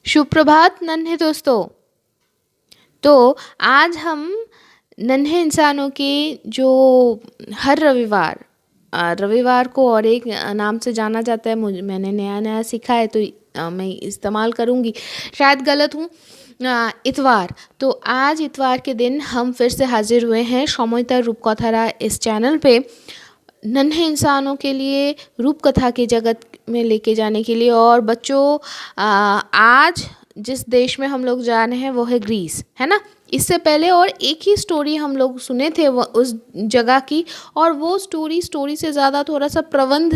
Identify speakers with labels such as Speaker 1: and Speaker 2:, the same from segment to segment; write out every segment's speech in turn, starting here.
Speaker 1: सुप्रभात नन्हे दोस्तों। तो आज हम नन्हे इंसानों के जो हर रविवार को और एक नाम से जाना जाता है। मुझे मैंने नया नया सीखा है तो मैं इस्तेमाल करूँगी, शायद गलत हूँ। इतवार। तो आज इतवार के दिन हम फिर से हाजिर हुए हैं समयिता रूपकथारा इस चैनल पे नन्हे इंसानों के लिए रूपकथा के जगत में लेके जाने के लिए। और बच्चों, आज जिस देश में हम लोग जा रहे हैं वो है ग्रीस, है ना। इससे पहले और एक ही स्टोरी हम लोग सुने थे वो उस जगह की, और वो स्टोरी से ज़्यादा थोड़ा सा प्रबंध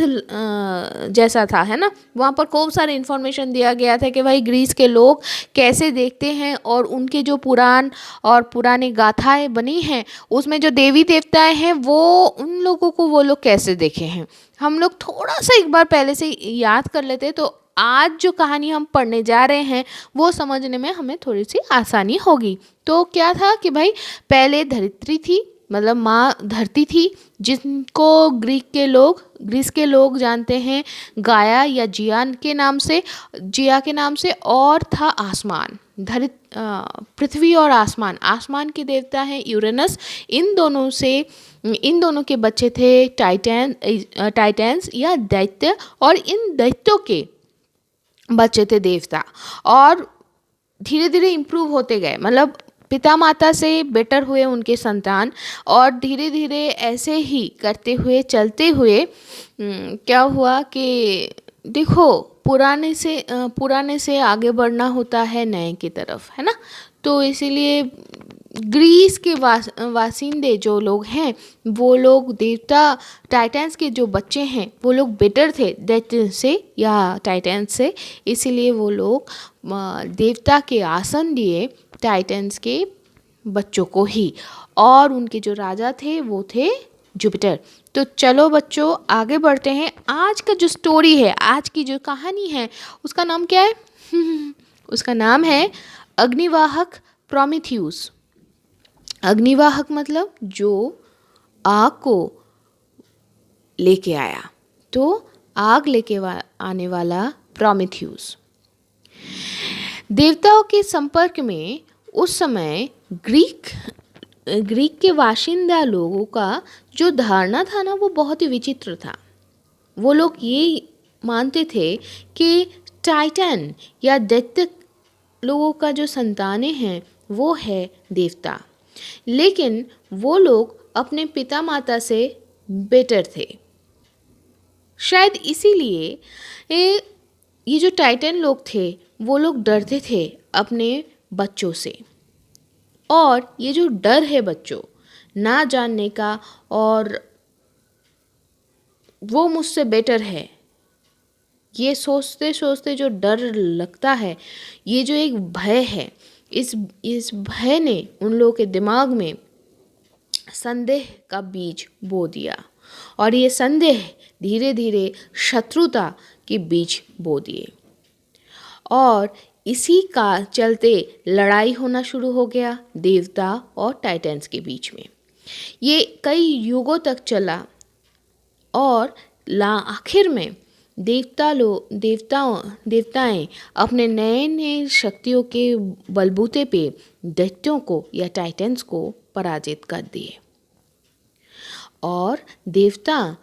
Speaker 1: जैसा था, है ना। वहाँ पर खूब सारे इन्फॉर्मेशन दिया गया था कि भाई ग्रीस के लोग कैसे देखते हैं और उनके जो पुराण और पुरानी गाथाएं बनी हैं उसमें जो देवी देवताएं हैं वो उन लोगों को वो लोग कैसे देखे हैं। हम लोग थोड़ा सा एक बार पहले से याद कर लेते तो आज जो कहानी हम पढ़ने जा रहे हैं वो समझने में हमें थोड़ी सी आसानी होगी। तो क्या था कि भाई पहले धरित्री थी, मतलब माँ धरती थी, जिनको ग्रीस के लोग जानते हैं गाया या जिया के नाम से। और था आसमान, पृथ्वी और आसमान के देवता हैं यूरेनस। इन दोनों के बच्चे थे टाइटैंस या दैत्य, और इन दैत्यों के बच्चे थे देवता। और धीरे धीरे इम्प्रूव होते गए, मतलब पिता माता से बेटर हुए उनके संतान। और धीरे धीरे ऐसे ही करते हुए चलते हुए क्या हुआ कि देखो, पुराने से आगे बढ़ना होता है नए की तरफ, है ना। तो इसीलिए ग्रीस के वासिंदे जो लोग हैं वो लोग देवता टाइटन्स के जो बच्चे हैं वो लोग बेटर थे दैत्य से या टाइटन्स से। इसीलिए वो लोग देवता के आसन दिए टाइटन्स के बच्चों को ही, और उनके जो राजा थे वो थे जुपिटर। तो चलो बच्चों आगे बढ़ते हैं। आज का जो स्टोरी है, आज की जो कहानी है, उसका नाम क्या है? उसका नाम है अग्निवाहक प्रोमीथियस। अग्निवाहक मतलब जो आग को लेके आया, तो आग लेके आने वाला प्रोमीथियस। देवताओं के संपर्क में उस समय ग्रीक के बाशिंदा लोगों का जो धारणा था ना वो बहुत ही विचित्र था। वो लोग ये मानते थे कि टाइटन या दैत्य लोगों का जो संतानें हैं वो है देवता, लेकिन वो लोग अपने पिता माता से बेटर थे। शायद इसीलिए ये जो टाइटन लोग थे वो लोग डरते थे अपने बच्चों से। और ये जो डर है बच्चों ना जानने का, और वो मुझसे बेटर है, ये सोचते सोचते जो डर लगता है, ये जो एक भय है, इस भय ने उन लोगों के दिमाग में संदेह का बीज बो दिया, और ये संदेह धीरे धीरे शत्रुता के बीज बो दिए। और इसी का चलते लड़ाई होना शुरू हो गया देवता और टाइटन्स के बीच में। ये कई युगों तक चला, और आखिर में देवताएं अपने नए नए शक्तियों के बलबूते पे दैत्यों को या टाइटन्स को पराजित कर दिए। और देवता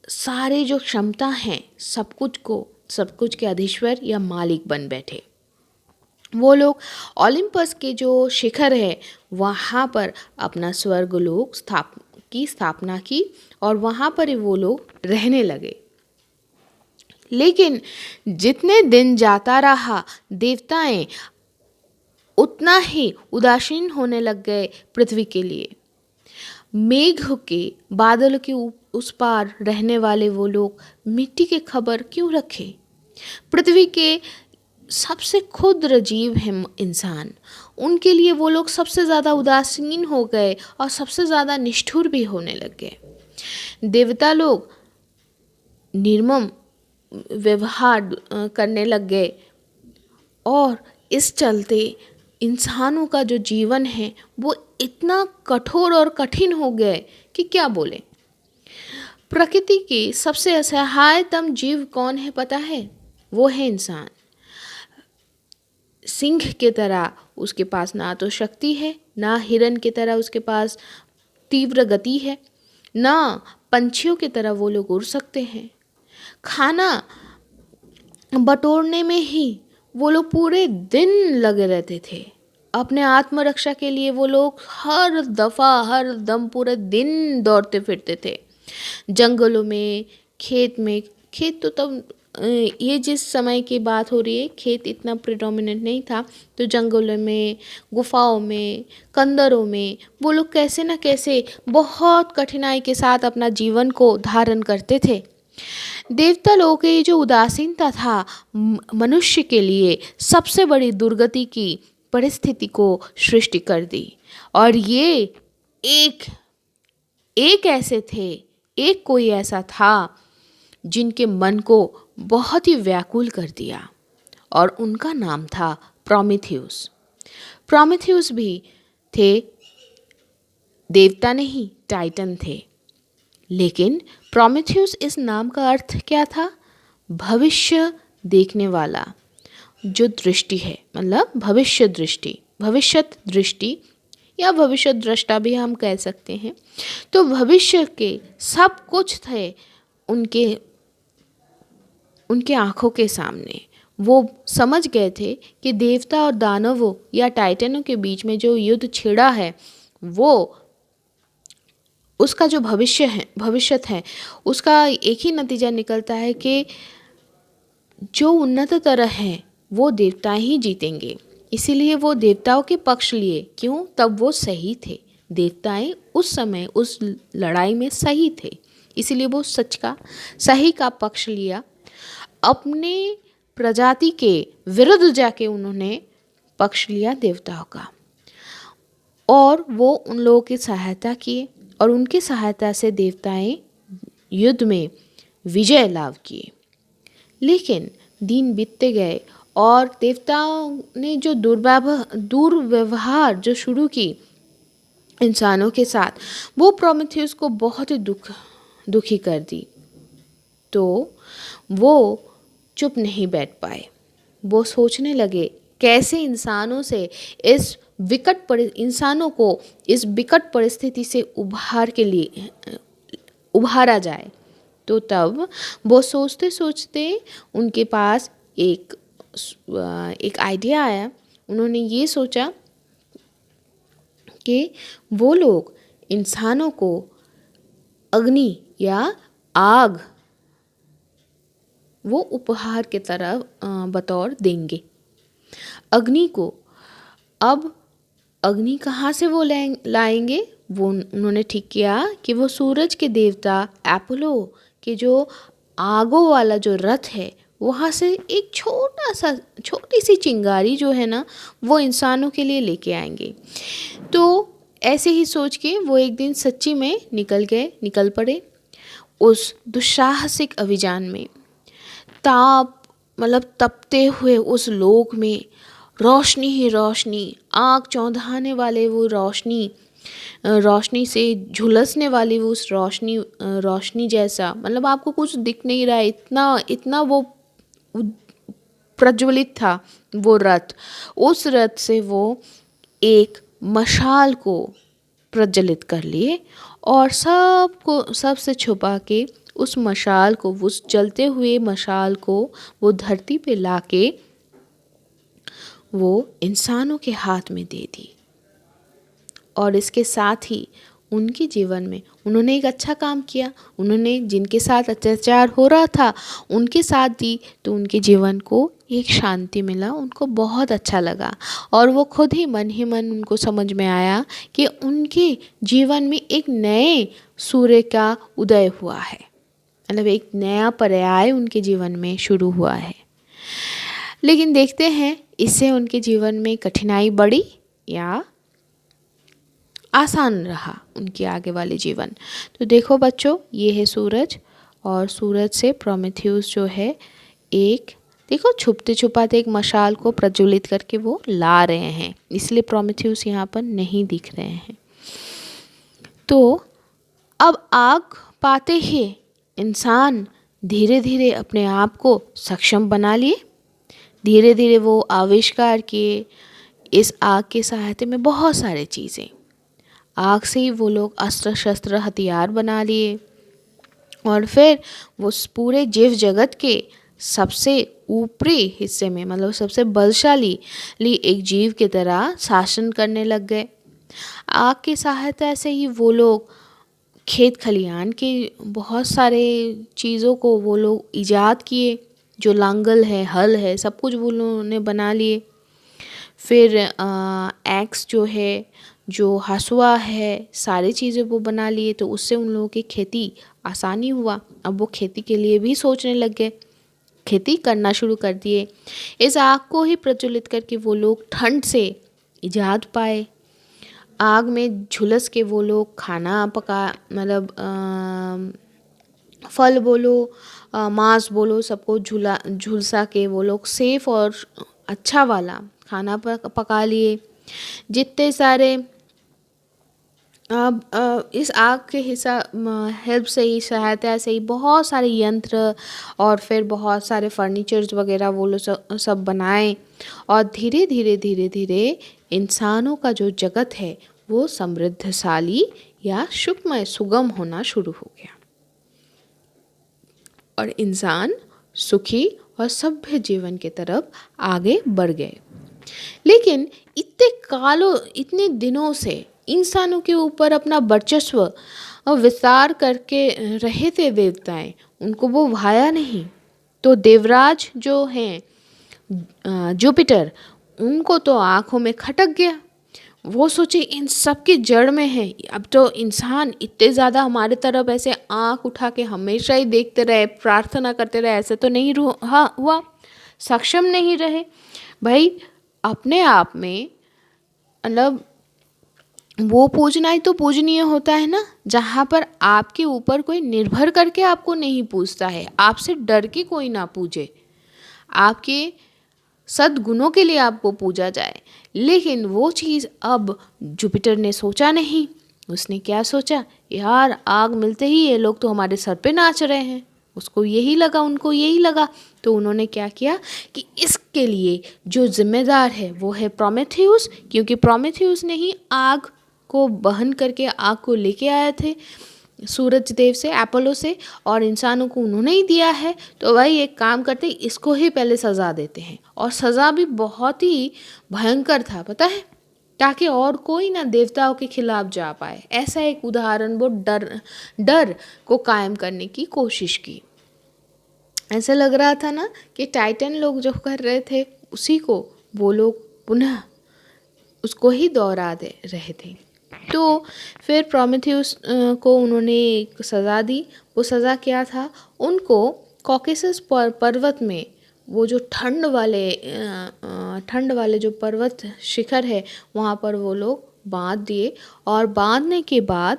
Speaker 1: सारे जो क्षमता हैं सब कुछ के अधीश्वर या मालिक बन बैठे। वो लोग ओलंपस के जो शिखर है वहाँ पर अपना स्वर्गलोक की स्थापना की, और वहाँ पर वो लोग रहने लगे। लेकिन जितने दिन जाता रहा देवताएं उतना ही उदासीन होने लग गए पृथ्वी के लिए। मेघ के बादल के उस पार रहने वाले वो लोग मिट्टी के खबर क्यों रखे? पृथ्वी के सबसे क्षुद्र जीव हैं इंसान, उनके लिए वो लोग सबसे ज़्यादा उदासीन हो गए और सबसे ज़्यादा निष्ठुर भी होने लग गए। देवता लोग निर्मम व्यवहार करने लग गए, और इस चलते इंसानों का जो जीवन है वो इतना कठोर और कठिन हो गए कि क्या बोले। प्रकृति की सबसे असहायतम जीव कौन है पता है? वो है इंसान। सिंह की तरह उसके पास ना तो शक्ति है, ना हिरन की तरह उसके पास तीव्र गति है, ना पंछियों की तरह वो लोग उड़ सकते हैं। खाना बटोरने में ही वो लोग पूरे दिन लगे रहते थे। अपने आत्मरक्षा के लिए वो लोग हर दफ़ा हर दम पूरे दिन दौड़ते फिरते थे, जंगलों में, खेत में। खेत तो तब ये जिस समय की बात हो रही है, खेत इतना प्रिडोमिनेंट नहीं था, तो जंगलों में, गुफाओं में, कंदरों में वो लोग कैसे न कैसे बहुत कठिनाई के साथ अपना जीवन को धारण करते थे। देवता लोगों की जो उदासीनता था मनुष्य के लिए सबसे बड़ी दुर्गति की परिस्थिति को सृष्टि कर दी। और ये एक एक ऐसे थे, एक कोई ऐसा था जिनके मन को बहुत ही व्याकुल कर दिया, और उनका नाम था प्रोमेथियस। प्रोमेथियस भी थे, देवता नहीं, टाइटन थे। लेकिन प्रोमेथियस इस नाम का अर्थ क्या था? भविष्य देखने वाला। जो दृष्टि है, मतलब भविष्य दृष्टि, भविष्यत दृष्टि या भविष्य दृष्टा भी हम कह सकते हैं। तो भविष्य के सब कुछ थे उनके आँखों के सामने। वो समझ गए थे कि देवता और दानवों या टाइटनों के बीच में जो युद्ध छिड़ा है, वो उसका जो भविष्य है, उसका एक ही नतीजा निकलता है कि जो उन्नततर हैं वो देवता ही जीतेंगे। इसीलिए वो देवताओं के पक्ष लिए। क्यों? तब वो सही थे। देवताएं उस समय उस लड़ाई में सही थे, इसीलिए वो सही का पक्ष लिया। अपने प्रजाति के विरुद्ध जाके उन्होंने पक्ष लिया देवताओं का, और वो उन लोगों की सहायता किए, और उनकी सहायता से देवताएं युद्ध में विजय लाभ किए। लेकिन दिन बीतते गए और देवताओं ने जो दुर्व्यवहार जो शुरू की इंसानों के साथ, वो प्रोमेथियस को बहुत ही दुखी कर दी। तो वो चुप नहीं बैठ पाए। वो सोचने लगे कैसे इंसानों को इस विकट परिस्थिति से उभारा जाए। तो तब वो सोचते सोचते उनके पास एक आइडिया आया। उन्होंने ये सोचा कि वो लोग इंसानों को अग्नि या आग वो उपहार के तरह बतौर देंगे अग्नि को। अब अग्नि कहाँ से वो लाएंगे? वो उन्होंने ठीक किया कि वो सूरज के देवता अपोलो के जो आगों वाला जो रथ है, वहाँ से एक छोटी सी चिंगारी जो है ना, वो इंसानों के लिए लेके आएंगे। तो ऐसे ही सोच के वो एक दिन सच्ची में निकल पड़े उस दुस्साहसिक अभियान में। तपते हुए उस लोक में रोशनी ही रोशनी, आँख चौंधाने वाले वो रोशनी से झुलसने वाली वो उस रोशनी जैसा, मतलब आपको कुछ दिख नहीं रहा है, इतना वो प्रज्वलित था वो रथ। उस रथ से वो एक मशाल को प्रज्वलित कर लिए, और सबसे छुपा के उस मशाल को, उस जलते हुए मशाल को वो धरती पे लाके वो इंसानों के हाथ में दे दी। और इसके साथ ही उनके जीवन में उन्होंने एक अच्छा काम किया। उन्होंने जिनके साथ अत्याचार हो रहा था उनके साथ दी, तो उनके जीवन को एक शांति मिला, उनको बहुत अच्छा लगा। और वो खुद ही मन उनको समझ में आया कि उनके जीवन में एक नए सूर्य का उदय हुआ है, मतलब एक नया पर्याय उनके जीवन में शुरू हुआ है। लेकिन देखते हैं इससे उनके जीवन में कठिनाई बढ़ी या आसान रहा उनके आगे वाले जीवन। तो देखो बच्चों, ये है सूरज, और सूरज से प्रोमेथियस जो है देखो छुपते छुपाते एक मशाल को प्रज्वलित करके वो ला रहे हैं, इसलिए प्रोमेथियस यहाँ पर नहीं दिख रहे हैं। तो अब आग पाते ही इंसान धीरे धीरे अपने आप को सक्षम बना लिए। धीरे धीरे वो आविष्कार किए इस आग की सहायता में बहुत सारे चीज़ें। आग से ही वो लोग अस्त्र शस्त्र हथियार बना लिए और फिर वो पूरे जीव जगत के सबसे ऊपरी हिस्से में मतलब सबसे बलशाली एक जीव की तरह शासन करने लग गए। आग की सहायता से ही वो लोग खेत खलिहान के बहुत सारे चीज़ों को वो लोग इजाद किए। जो लांगल है, हल है, सब कुछ वो लोगों ने बना लिए। फिर एक्स जो है, जो हसुआ है, सारी चीज़ें वो बना लिए। तो उससे उन लोगों की खेती आसानी हुआ। अब वो खेती के लिए भी सोचने लग गए, खेती करना शुरू कर दिए। इस आग को ही प्रज्वलित करके वो लोग ठंड से इजाद पाए। आग में झुलस के वो लोग खाना पका मतलब फल बोलो, मांस बोलो, सबको झुलसा के वो लोग सेफ और अच्छा वाला खाना पका लिए। जितने सारे अब इस आग के हेल्प से ही, सहायता से ही बहुत सारे यंत्र और फिर बहुत सारे फर्नीचर्स वगैरह वो लोग सब बनाए। और धीरे धीरे धीरे धीरे इंसानों का जो जगत है वो समृद्धशाली या सुखमय सुगम होना शुरू हो गया और इंसान सुखी और सभ्य जीवन की तरफ आगे बढ़ गए। लेकिन इतने दिनों से इंसानों के ऊपर अपना वर्चस्व और विस्तार करके रहे थे देवताएं, उनको वो भाया नहीं। तो देवराज जो हैं जुपिटर, उनको तो आंखों में खटक गया। वो सोचे इन सब की जड़ में है। अब तो इंसान इतने ज़्यादा हमारे तरफ ऐसे आंख उठा के हमेशा ही देखते रहे, प्रार्थना करते रहे, ऐसे तो नहीं हुआ, सक्षम नहीं रहे भाई। अपने आप में मतलब वो पूजना ही तो पूजनीय होता है ना, जहाँ पर आपके ऊपर कोई निर्भर करके आपको नहीं पूजता है, आपसे डर के कोई ना पूजे, आपके सद्गुणों के लिए आपको पूजा जाए। लेकिन वो चीज़ अब जुपिटर ने सोचा नहीं। उसने क्या सोचा, यार आग मिलते ही ये लोग तो हमारे सर पे नाच रहे हैं। उसको यही लगा, उनको यही लगा। तो उन्होंने क्या किया कि इसके लिए जो जिम्मेदार है वो है प्रोमेथियस, क्योंकि प्रोमेथियस ने ही आग को बहन करके आग को लेके आए थे सूरज देव से, अपोलो से, और इंसानों को उन्होंने ही दिया है। तो भाई एक काम करते, इसको ही पहले सज़ा देते हैं। और सज़ा भी बहुत ही भयंकर था, पता है, ताकि और कोई ना देवताओं के खिलाफ जा पाए। ऐसा एक उदाहरण, वो डर को कायम करने की कोशिश की। ऐसा लग रहा था ना कि टाइटन लोग जो कर रहे थे उसी को वो लोग पुनः उसको ही दोहरा दे रहे थे। तो फिर प्रोमेथियस को उन्होंने एक सज़ा दी। वो सज़ा क्या था, उनको कॉकेसस पर्वत में वो जो ठंड वाले जो पर्वत शिखर है वहाँ पर वो लोग बांध दिए। और बांधने के बाद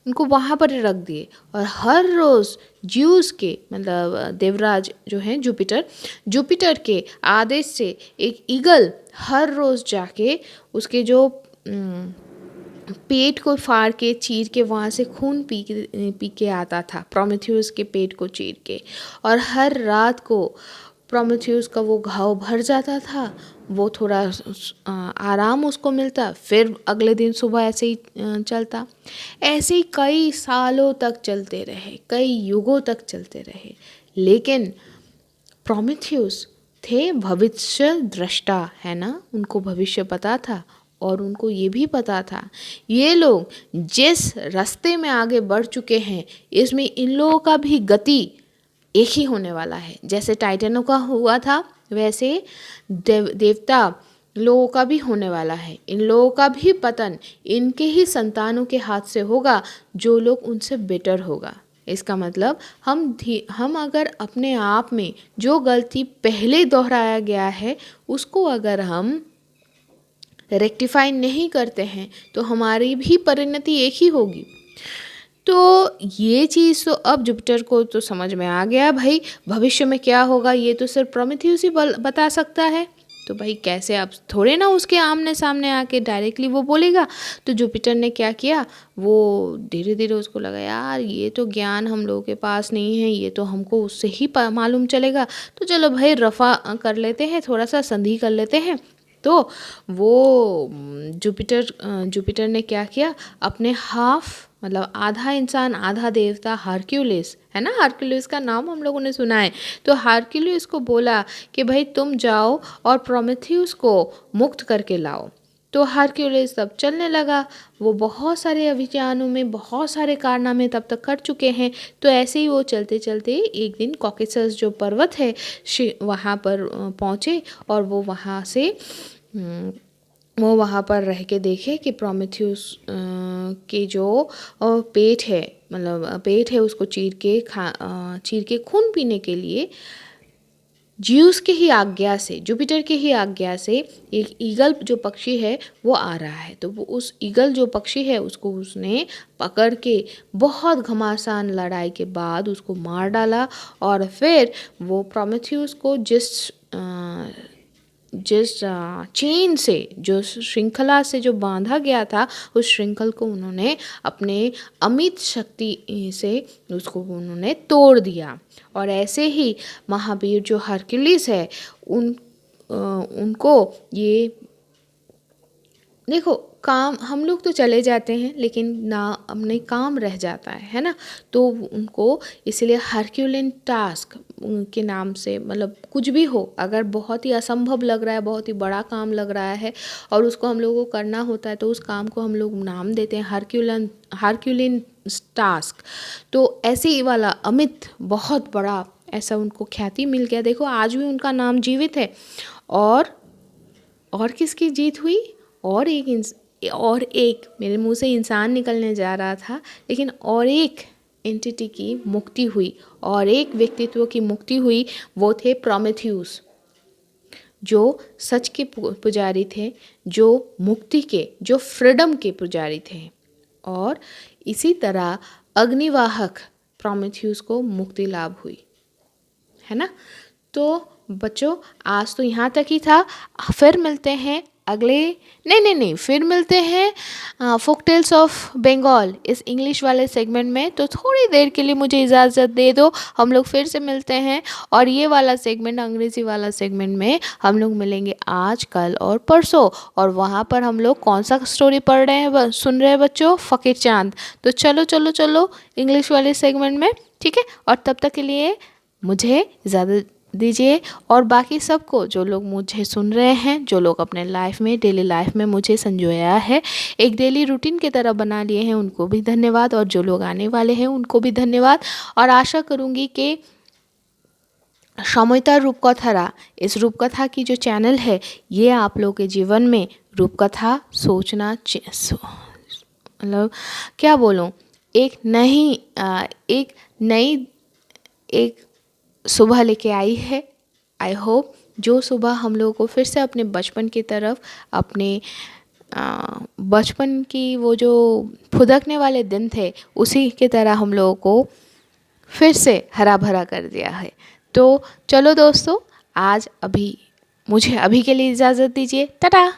Speaker 1: उनको वहाँ पर रख दिए। और हर रोज़ ज्यूस के मतलब देवराज जो हैं जुपिटर के आदेश से एक ईगल हर रोज़ जाके उसके जो पेट को फाड़ के चीर के वहाँ से खून पी के आता था, प्रोमेथियस के पेट को चीर के। और हर रात को प्रोमेथियस का वो घाव भर जाता था, वो थोड़ा आराम उसको मिलता, फिर अगले दिन सुबह ऐसे ही चलता। ऐसे ही कई सालों तक चलते रहे, कई युगों तक चलते रहे। लेकिन प्रोमेथियस थे भविष्य दृष्टा, है ना, उनको भविष्य पता था। और उनको ये भी पता था ये लोग जिस रास्ते में आगे बढ़ चुके हैं इसमें इन लोगों का भी गति एक ही होने वाला है। जैसे टाइटनों का हुआ था वैसे देवता लोगों का भी होने वाला है। इन लोगों का भी पतन इनके ही संतानों के हाथ से होगा, जो लोग उनसे बेटर होगा। इसका मतलब हम अगर अपने आप में जो गलती पहले दोहराया गया है उसको अगर हम रेक्टिफाई नहीं करते हैं तो हमारी भी परिणति एक ही होगी। तो ये चीज़ तो अब जुपिटर को तो समझ में आ गया भाई, भविष्य में क्या होगा ये तो सिर्फ प्रोमेथियस ही बता सकता है। तो भाई कैसे अब थोड़े ना उसके आमने सामने आके डायरेक्टली वो बोलेगा। तो जुपिटर ने क्या किया, वो धीरे धीरे उसको लगा यार ये तो ज्ञान हम लोगों के पास नहीं है, ये तो हमको उससे ही मालूम चलेगा, तो चलो भाई रफ़ा कर लेते हैं, थोड़ा सा संधि कर लेते हैं। तो वो जुपिटर ने क्या किया, अपने हाफ मतलब आधा इंसान आधा देवता हरक्यूलिस है ना, हरक्यूलिस का नाम हम लोगों ने सुना है। तो हरक्यूलिस को बोला कि भाई तुम जाओ और प्रोमेथियस को मुक्त करके लाओ। तो हरक्यूलिस तब चलने लगा। वो बहुत सारे अभियानों में बहुत सारे कारनामे तब तक कर चुके हैं। तो ऐसे ही वो चलते चलते एक दिन कॉकेसस जो पर्वत है वहाँ पर पहुँचे, और वो वहाँ से वो वहाँ पर रह के देखे कि प्रोमेथियस के जो पेट है, मतलब पेट है, उसको चीर के खून पीने के लिए ज्यूस के ही आज्ञा से, जुपिटर के ही आज्ञा से एक ईगल जो पक्षी है वो आ रहा है। तो वो उस ईगल जो पक्षी है उसको उसने पकड़ के बहुत घमासान लड़ाई के बाद उसको मार डाला। और फिर वो प्रोमेथियस को जिस चेन से, जो श्रृंखला से जो बांधा गया था, उस श्रृंखल को उन्होंने अपने अमित शक्ति से उसको उन्होंने तोड़ दिया। और ऐसे ही महावीर जो हरक्यूलिस है उनको ये देखो, काम हम लोग तो चले जाते हैं लेकिन ना अपने काम रह जाता है ना। तो उनको इसलिए हरक्यूलिन टास्क के नाम से, मतलब कुछ भी हो, अगर बहुत ही असंभव लग रहा है, बहुत ही बड़ा काम लग रहा है और उसको हम लोगों को करना होता है, तो उस काम को हम लोग नाम देते हैं हरक्यूलिन टास्क। तो ऐसे ही वाला अमित बहुत बड़ा ऐसा उनको ख्याति मिल गया। देखो आज भी उनका नाम जीवित है। और किसकी जीत हुई, और एक मेरे मुंह से इंसान निकलने जा रहा था, लेकिन और एक एंटिटी की मुक्ति हुई, और एक व्यक्तित्व की मुक्ति हुई। वो थे प्रोमेथियस, जो सच के पुजारी थे, जो मुक्ति के, जो फ्रीडम के पुजारी थे। और इसी तरह अग्निवाहक प्रोमेथियस को मुक्ति लाभ हुई, है ना। तो बच्चों आज तो यहाँ तक ही था। फिर मिलते हैं अगले नहीं फिर मिलते हैं फोक टेल्स ऑफ बंगाल इस इंग्लिश वाले सेगमेंट में। तो थोड़ी देर के लिए मुझे इजाज़त दे दो, हम लोग फिर से मिलते हैं। और ये वाला सेगमेंट, अंग्रेज़ी वाला सेगमेंट में हम लोग मिलेंगे आज, कल और परसों। और वहाँ पर हम लोग कौन सा स्टोरी पढ़ रहे हैं, सुन रहे हैं बच्चों, फ़कीर चांद। तो चलो इंग्लिश वाले सेगमेंट में, ठीक है। और तब तक के लिए मुझे इजाज़त दीजिए, और बाकी सबको, जो लोग मुझे सुन रहे हैं, जो लोग अपने लाइफ में, डेली लाइफ में मुझे संजोया है, एक डेली रूटीन की तरह बना लिए हैं, उनको भी धन्यवाद। और जो लोग आने वाले हैं उनको भी धन्यवाद। और आशा करूँगी कि समयता रूपकथा, इस रूपकथा की जो चैनल है, ये आप लोगों के जीवन में रूपकथा सोचना, मतलब क्या बोलूँ, एक नई सुबह लेके आई है। आई होप जो सुबह हम लोगों को फिर से अपने बचपन की तरफ, अपने बचपन की वो जो फुदकने वाले दिन थे, उसी के तरह हम लोगों को फिर से हरा भरा कर दिया है। तो चलो दोस्तों, मुझे अभी के लिए इजाज़त दीजिए। टाटा।